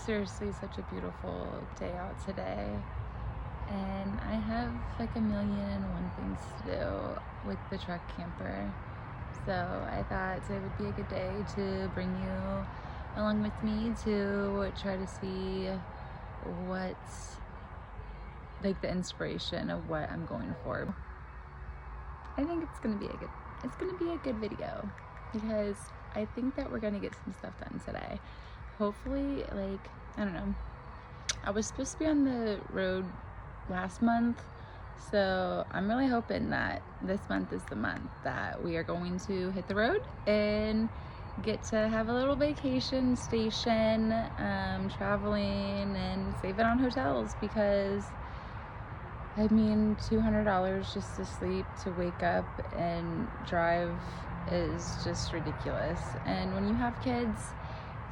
seriously such a beautiful day out today, and I have like a million and one things to do with the truck camper. So I thought today would be a good day to bring you along with me to try to see what's like the inspiration of what I'm going for. I think it's gonna be a good video because I think that we're gonna get some stuff done today. Hopefully, like, I don't know, I was supposed to be on the road last month, so I'm really hoping that this month is the month that we are going to hit the road and get to have a little vacation station, traveling and saving on hotels, because I mean, $200 just to sleep, to wake up and drive is just ridiculous. And when you have kids,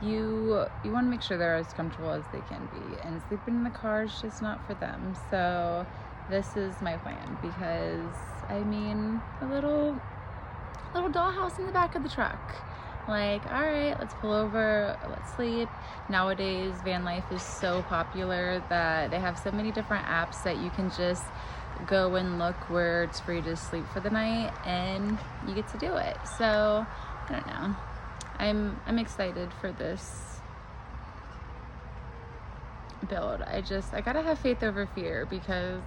you want to make sure they're as comfortable as they can be, and sleeping in the car is just not for them. So this is my plan, because I mean, a little dollhouse in the back of the truck. Like, all right, let's pull over, let's sleep. Nowadays, van life is so popular that they have so many different apps that you can just go and look where it's free to sleep for the night, and you get to do it. So I don't know, I'm excited for this build. I gotta have faith over fear, because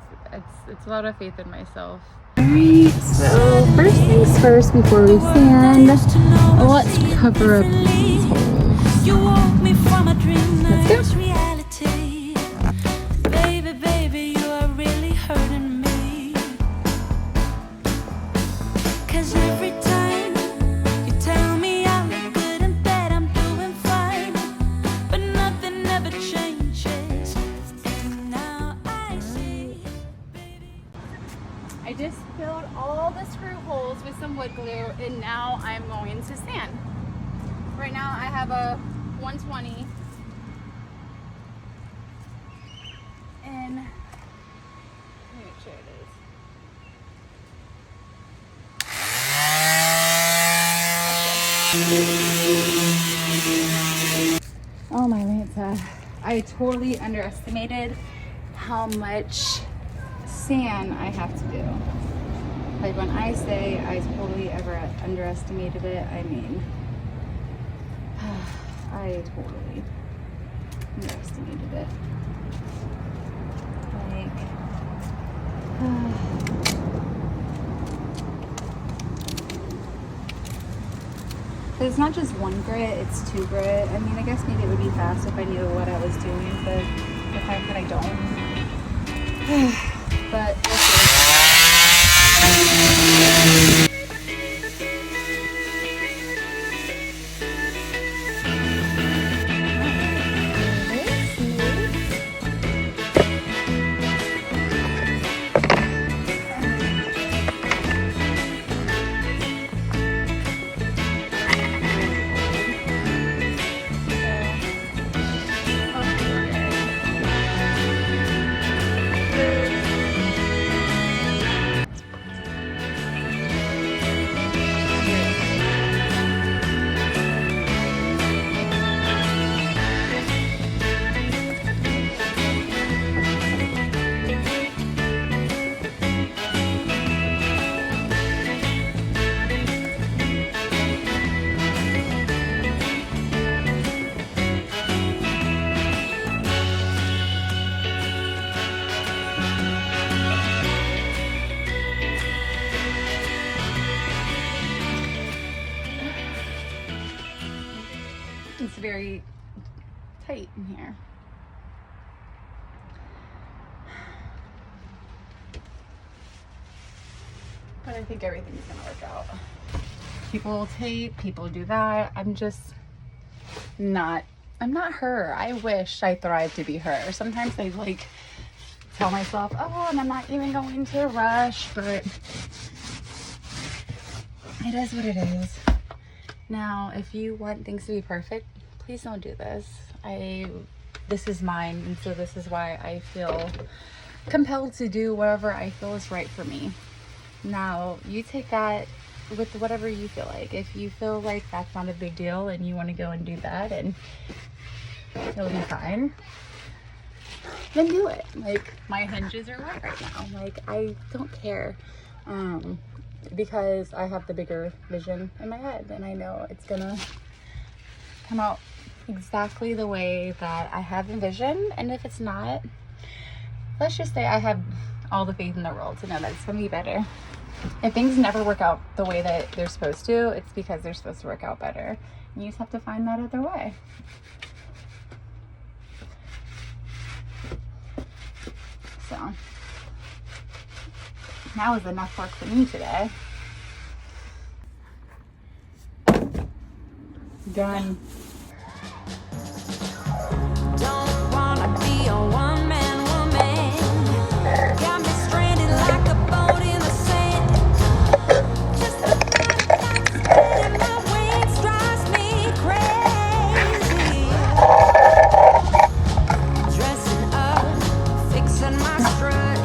it's a lot of faith in myself. Alright, so first things first, before we sand, let's cover up these holes. Let's go. I just filled all the screw holes with some wood glue, and now I'm going to sand. Right now I have a 120, and let me make sure it is. Oh my Lanta, I totally underestimated how much sand I have to do. Like, when I say I totally underestimated it, I mean, I totally underestimated it. Like, it's not just one grit, it's two grit. I mean, I guess maybe it would be fast if I knew what I was doing, but the fact that I don't. But we'll see. It's very tight in here. But I think everything's gonna work out. People tape, people do that. I'm not her. I wish I thrived to be her. Sometimes I like tell myself, oh, and I'm not even going to rush, but it is what it is. Now, if you want things to be perfect, please don't do this. This is mine, and so this is why I feel compelled to do whatever I feel is right for me. Now, you take that with whatever you feel like. If you feel like that's not a big deal and you want to go and do that, and It'll be fine. Then do it. Like, my hinges are wet right now. Like, I don't care. Because I have the bigger vision in my head, and I know it's gonna come out exactly the way that I have envisioned. And if it's not, let's just say I have all the faith in the world to know that it's gonna be better. If things never work out the way that they're supposed to, it's because they're supposed to work out better. And you just have to find that other way. So, that was enough work for me today. Done. Don't wanna be a one-man woman. Got me stranded like a boat in the sand. Just the fact that I'm spreading my wings drives me crazy. Dressing up, fixing my strut.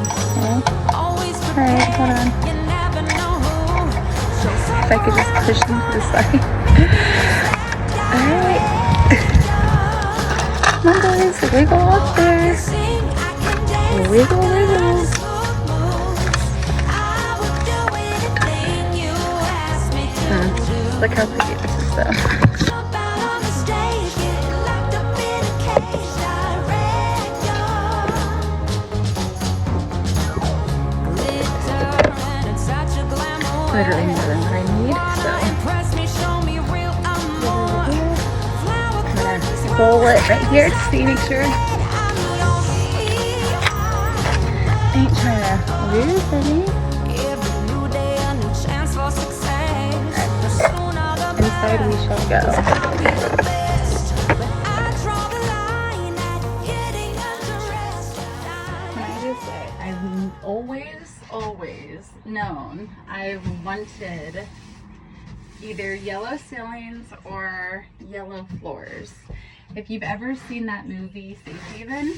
Always prepared. Hold on. You never know who shows up If I could just push them to the side. Alright. Come on, boys. Wiggle up there. Wiggle, wiggle. Look how pretty this is, though. Literally more than what I need, so pull it right here to see, make sure ain't trying to lose any. Inside we shall go. Can I just say, I've always known I've wanted either yellow ceilings or yellow floors. If you've ever seen that movie Safe Haven,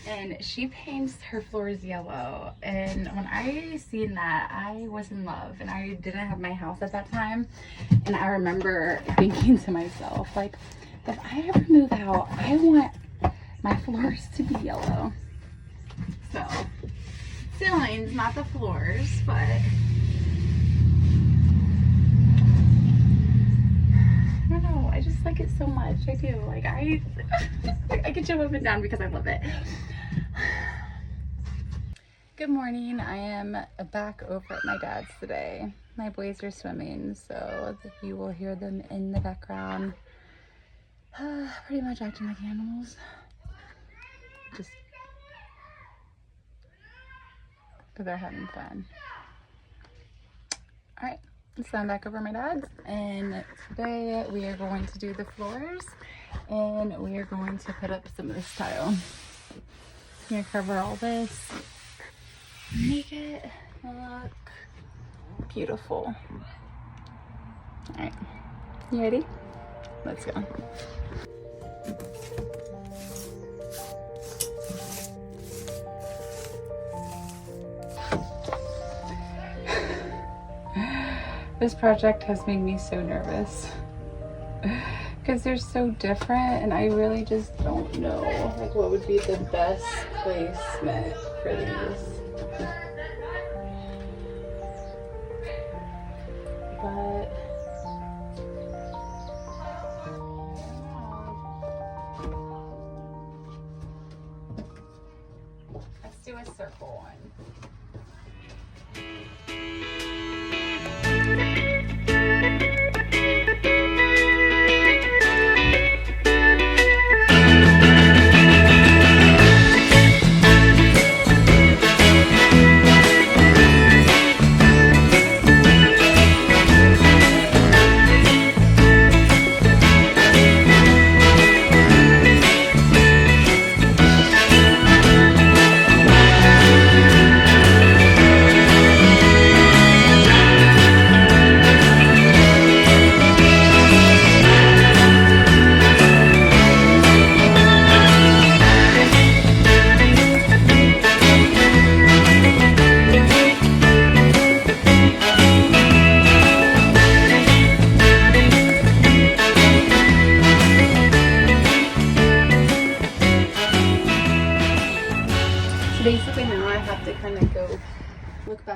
and she paints her floors yellow, and when I seen that, I was in love, and I didn't have my house at that time, and I remember thinking to myself, like, if I ever move out, I want my floors to be yellow. So, ceilings, not the floors, but I don't know, I just like it so much. I do. Like, I can jump up and down because I love it. Good morning. I am back over at my dad's today. My boys are swimming, so you will hear them in the background. Pretty much acting like animals. But they're having fun. Alright, so I'm back over at my dad's, and today we are going to do the floors, and we are going to put up some of this tile. I'm going to cover all this, make it look beautiful. Alright, you ready? Let's go. This project has made me so nervous because they're so different, and I really just don't know like what would be the best placement for these. But let's do a circle one.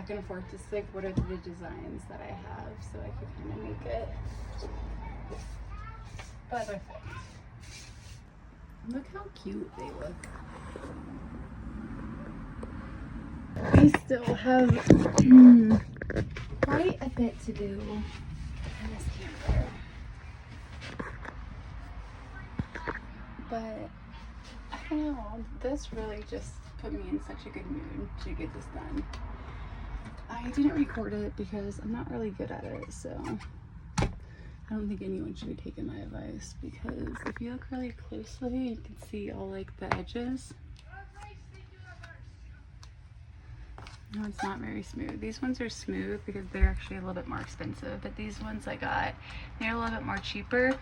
back and forth to like what are the designs that I have so I could kind of make it perfect. Look how cute they look. We still have quite a bit to do in this camper. But I don't know, this really just put me in such a good mood to get this done. I didn't record it because I'm not really good at it, so I don't think anyone should be taking my advice, because if you look really closely, you can see all like the edges. No, it's not very smooth. These ones are smooth because they're actually a little bit more expensive, but these ones I got, they're a little bit more cheaper.